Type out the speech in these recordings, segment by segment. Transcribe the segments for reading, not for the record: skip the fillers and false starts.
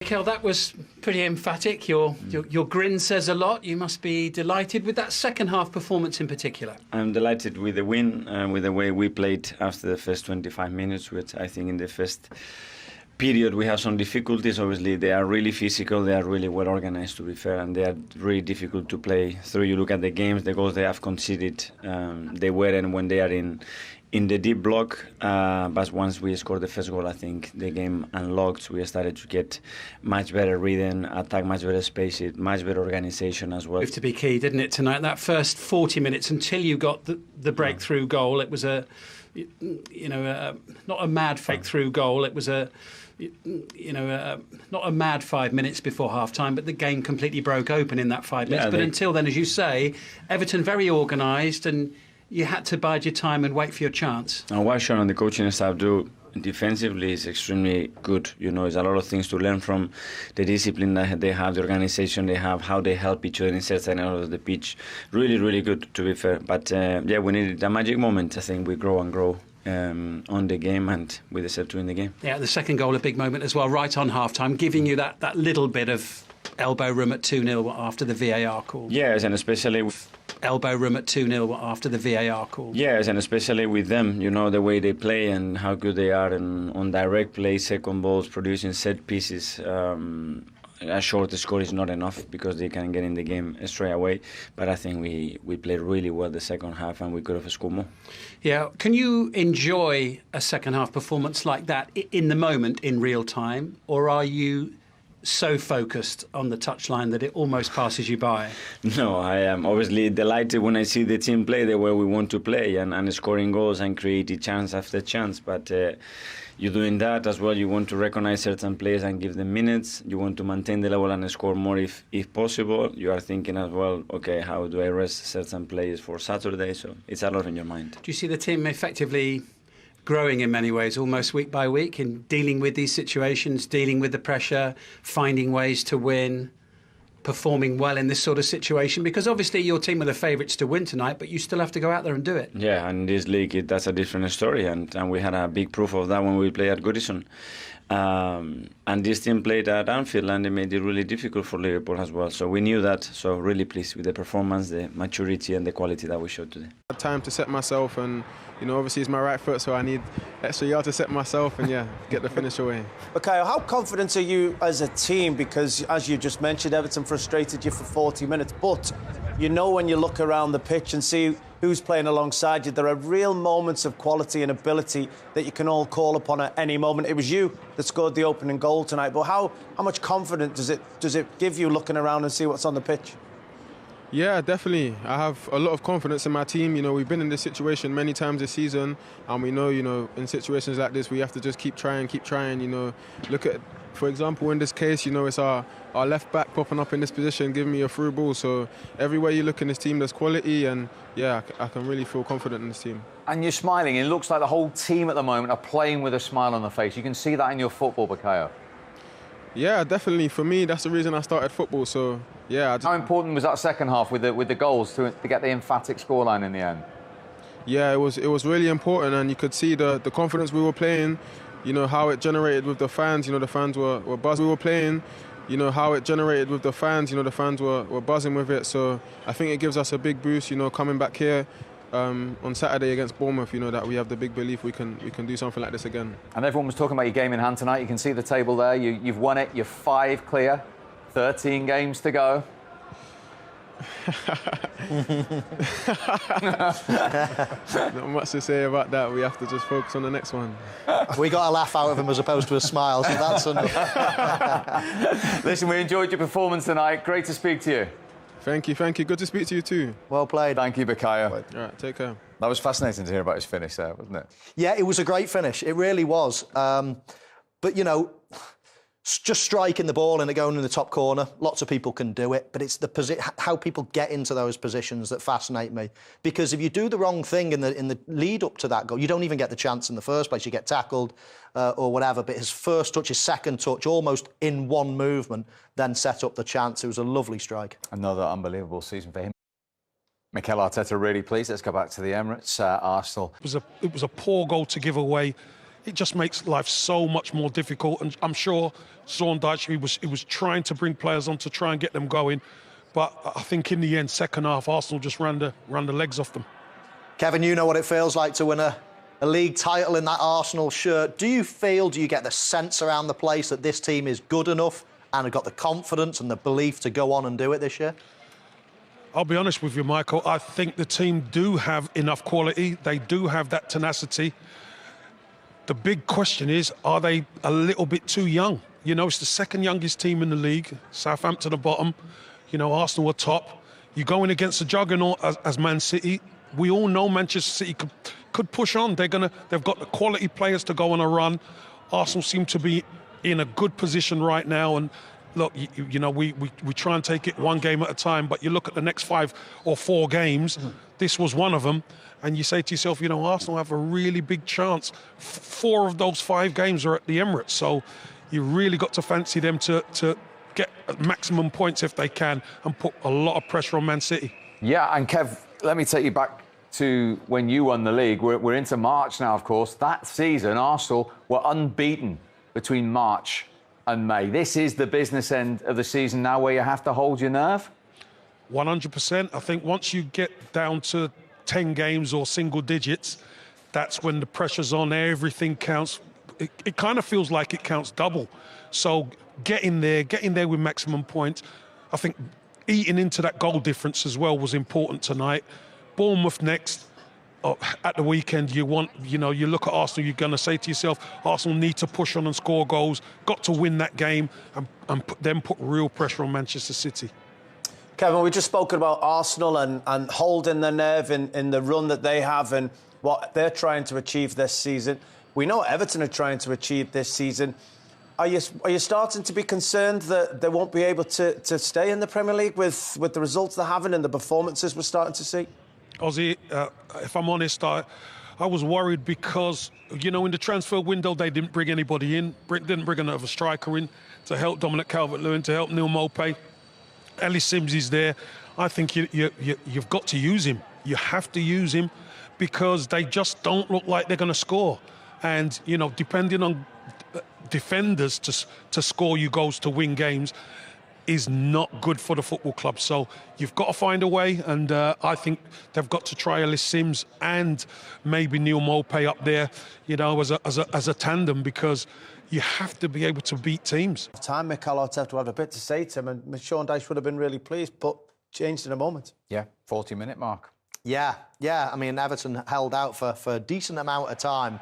Mikel, that was pretty emphatic. Your grin says a lot. You must be delighted with that second half performance in particular. I'm delighted with the win, with the way we played after the first 25 minutes, which I think in the first period we have some difficulties. Obviously, they are really physical, they are really well organized, to be fair, and they are really difficult to play through. You look at the games, the goals they have conceded, they weren't when they are in the deep block, but once we scored the first goal, I think the game unlocked. We started to get much better rhythm, attack much better space, much better organisation as well. Proved to be key, didn't it, tonight? That first 40 minutes until you got the breakthrough goal, it was not a mad fake through goal. It was not a mad 5 minutes before half-time, but the game completely broke open in that 5 minutes. But until then, as you say, Everton very organised, and you had to bide your time and wait for your chance. And what Sean and the coaching staff do defensively is extremely good. You know, there's a lot of things to learn from the discipline that they have, the organisation they have, how they help each other in certain areas of the pitch. Really, really good, to be fair. But we needed a magic moment. I think we grow and grow on the game, and we deserve to win the game. Yeah, the second goal, a big moment as well, right on half-time, giving you that little bit of elbow room at 2-0 after the VAR call. Yes, and especially elbow room at 2-0 after the VAR call. Yes, and especially with them, you know, the way they play and how good they are on direct play, second balls, producing set pieces. A short score is not enough because they can get in the game straight away. But I think we played really well the second half, and we could have scored more. Yeah, can you enjoy a second half performance like that in the moment, in real time, or are you so focused on the touchline that it almost passes you by? No, I am obviously delighted when I see the team play the way we want to play and scoring goals and creating chance after chance. But you're doing that as well. You want to recognize certain players and give them minutes. You want to maintain the level and score more if possible. You are thinking as well, okay, how do I rest certain players for Saturday? So it's a lot in your mind. Do you see the team effectively growing in many ways, almost week by week, in dealing with these situations, dealing with the pressure, finding ways to win, performing well in this sort of situation? Because obviously your team are the favourites to win tonight, but you still have to go out there and do it. Yeah, and this league, that's a different story, and we had a big proof of that when we played at Goodison. And this team played at Anfield, and they made it really difficult for Liverpool as well. So we knew that, so really pleased with the performance, the maturity and the quality that we showed today. Time to set myself, and obviously it's my right foot, so I need extra yard to set myself and get the finish away. Okay, how confident are you as a team? Because as you just mentioned, Everton frustrated you for 40 minutes, but when you look around the pitch and see who's playing alongside you, there are real moments of quality and ability that you can all call upon at any moment. It was you that scored the opening goal tonight, but how much confidence does it give you looking around and see what's on the pitch? Yeah, definitely. I have a lot of confidence in my team. We've been in this situation many times this season, and we know, in situations like this, we have to just keep trying. Look at, for example, in this case, it's our left back popping up in this position, giving me a through ball. So everywhere you look in this team, there's quality, and I can really feel confident in this team. And you're smiling. It looks like the whole team at the moment are playing with a smile on their face. You can see that in your football, Bukayo. Yeah, definitely. For me, that's the reason I started football. So, yeah. How important was that second half with the goals to get the emphatic scoreline in the end? Yeah, it was really important, and you could see the confidence we were playing. How it generated with the fans. The fans were buzzing. We were playing. How it generated with the fans. The fans were buzzing with it. So I think it gives us a big boost. Coming back here on Saturday against Bournemouth. That we have the big belief we can do something like this again. And everyone was talking about your game in hand tonight. You can see the table there. You've won it. You're 5 clear. 13 games to go. Not much to say about that. We have to just focus on the next one. We got a laugh out of him as opposed to a smile, so that's enough. Listen, we enjoyed your performance tonight. Great to speak to you. Thank you. Good to speak to you too. Well played. Thank you, Bukayo. All right, take care. That was fascinating to hear about his finish there, wasn't it? Yeah, it was a great finish. It really was. But, just striking the ball and it going in the top corner, lots of people can do it, but it's how people get into those positions that fascinate me. Because if you do the wrong thing in the lead up to that goal, you don't even get the chance in the first place. You get tackled or whatever. But his first touch, his second touch, almost in one movement, then set up the chance. It was a lovely strike. Another unbelievable season for him. Mikel Arteta really pleased. Let's go back to the Emirates. Arsenal. It was a poor goal to give away. it just makes life so much more difficult. And I'm sure Sean Dyche, he was trying to bring players on to try and get them going. But I think in the end, second half, Arsenal just ran the legs off them. Kevin, you know what it feels like to win a league title in that Arsenal shirt. Do you get the sense around the place that this team is good enough and have got the confidence and the belief to go on and do it this year? I'll be honest with you, Michael. I think the team do have enough quality. They do have that tenacity. The big question is, are they a little bit too young? You know, it's the second youngest team in the league. Southampton at the bottom. You know, Arsenal are top. You're going against a juggernaut as Man City. We all know Manchester City could push on. They've got the quality players to go on a run. Arsenal seem to be in a good position right now. And look, you know, we try and take it one game at a time. But you look at the next 5 or 4 games. This was one of them. And you say to yourself, you know, Arsenal have a really big chance. 4 of those 5 games are at the Emirates. So you really got to fancy them to get maximum points if they can and put a lot of pressure on Man City. Yeah, and Kev, let me take you back to when you won the league. We're into March now, of course. That season, Arsenal were unbeaten between March and May. This is the business end of the season now where you have to hold your nerve? 100%. I think once you get down to 10 games or single digits, that's when the pressure's on, everything counts. It kind of feels like it counts double. So getting there with maximum points. I think eating into that goal difference as well was important tonight. Bournemouth next. At the weekend, you look at Arsenal, you're going to say to yourself, Arsenal need to push on and score goals, got to win that game and put real pressure on Manchester City. Kevin, we just spoken about Arsenal and holding their nerve in the run that they have and what they're trying to achieve this season. We know what Everton are trying to achieve this season. Are you starting to be concerned that they won't be able to stay in the Premier League with the results they're having and the performances we're starting to see? Ozzy, if I'm honest, I was worried because, you know, in the transfer window, they didn't bring anybody in, didn't bring another striker in to help Dominic Calvert-Lewin, to help Neil Maupay. Ellis Sims is there. I think you've got to use him. You have to use him because they just don't look like they're going to score. And, you know, depending on defenders to score you goals to win games is not good for the football club. So you've got to find a way, and I think they've got to try Ellis Sims and maybe Neil Maupay up there, you know, as a tandem, because you have to be able to beat teams. Time Mikel Arteta would have a bit to say to him, and Sean Dyche would have been really pleased, but changed in a moment. Yeah, 40-minute mark. Yeah. I mean, Everton held out for a decent amount of time.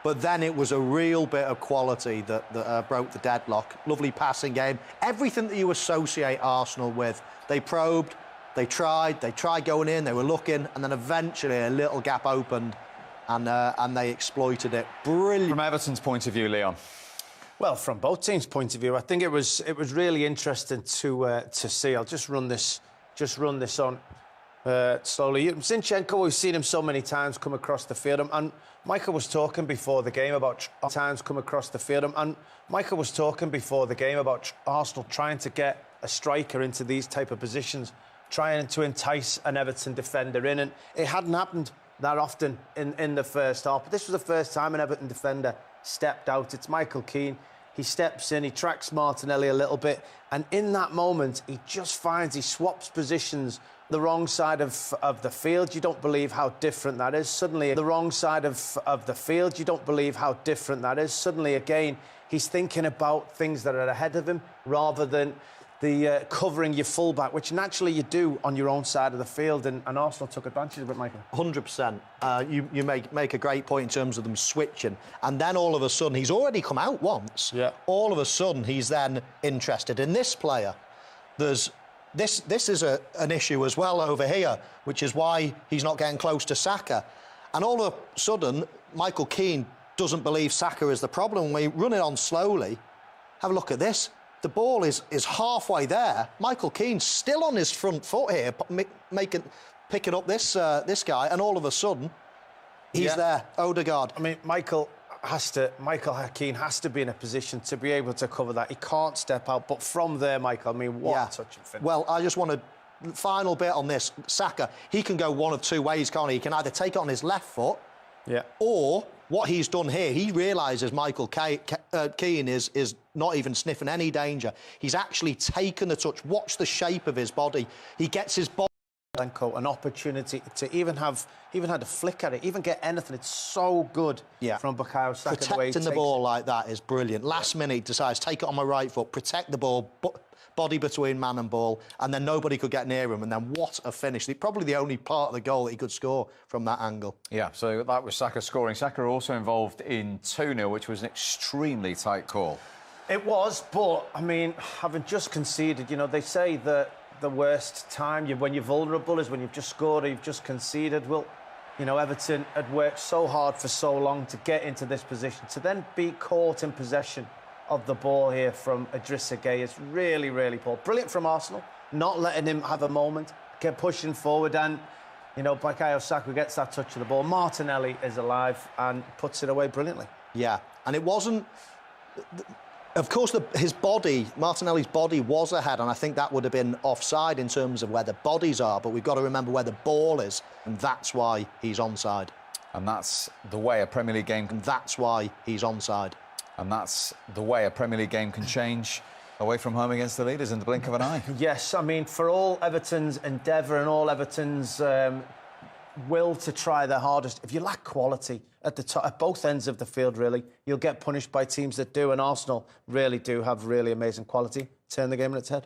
But then it was a real bit of quality that broke the deadlock. Lovely passing game. Everything that you associate Arsenal with. They probed, they tried going in, they were looking, and then eventually a little gap opened and they exploited it. Brilliant. From Everton's point of view, Leon? Well, from both teams' point of view, I think it was really interesting to see. I'll just run this on slowly. Zinchenko, we've seen him so many times come across the field, and Michael was talking before the game about Arsenal trying to get a striker into these type of positions, trying to entice an Everton defender in, and it hadn't happened that often in the first half. But this was the first time an Everton defender stepped out. It's Michael Keane. He steps in, he tracks Martinelli a little bit, and in that moment, he swaps positions the wrong side of the field. You don't believe how different that is. Suddenly, the wrong side of the field. You don't believe how different that is. Suddenly, again, he's thinking about things that are ahead of him rather than the covering your fullback, which naturally you do on your own side of the field, and Arsenal took advantage of it, Michael. 100%. You make a great point in terms of them switching, and then all of a sudden, he's already come out once. Yeah. All of a sudden, he's then interested in this player. This is an issue as well over here, which is why he's not getting close to Saka. And all of a sudden, Michael Keane doesn't believe Saka is the problem. We run it on slowly. Have a look at this. The ball is halfway there. Michael Keane's still on his front foot here, picking up this guy, and all of a sudden, he's there. Odegaard. I mean, Michael Keane has to be in a position to be able to cover that. He can't step out. But from there, Michael, I mean, what a touch and finish. Well, I just want to final bit on this. Saka, he can go one of two ways, can't he? He can either take it on his left foot, or what he's done here, he realises Michael Keane is not even sniffing any danger. He's actually taken the touch. Watch the shape of his body. He gets his body. An opportunity to even had a flick at it, even get anything. It's so good from Bukayo Saka. Protecting the ball like that is brilliant. Last minute, he decides, take it on my right foot, protect the ball, body between man and ball, and then nobody could get near him. And then what a finish. Probably the only part of the goal that he could score from that angle. Yeah, so that was Saka scoring. Saka also involved in 2-0, which was an extremely tight call. It was, but, I mean, having just conceded, you know, they say that the worst time when you're vulnerable is when you've just scored or you've just conceded. Well, you know, Everton had worked so hard for so long to get into this position. To then be caught in possession of the ball here from Idrissa Gueye is really, really poor. Brilliant from Arsenal, not letting him have a moment, kept pushing forward, and, you know, Bukayo Saka gets that touch of the ball. Martinelli is alive and puts it away brilliantly. Yeah, and it wasn't... Of course, his body, Martinelli's body was ahead, and I think that would have been offside in terms of where the bodies are, but we've got to remember where the ball is, and that's why he's onside. And that's the way a Premier League game... And that's why he's onside. And that's the way a Premier League game can change away from home against the leaders in the blink of an eye. Yes, I mean, for all Everton's endeavour and all Everton's will to try their hardest, if you lack quality at both ends of the field, really, you'll get punished by teams that do, and Arsenal really do have really amazing quality. Turn the game on its head.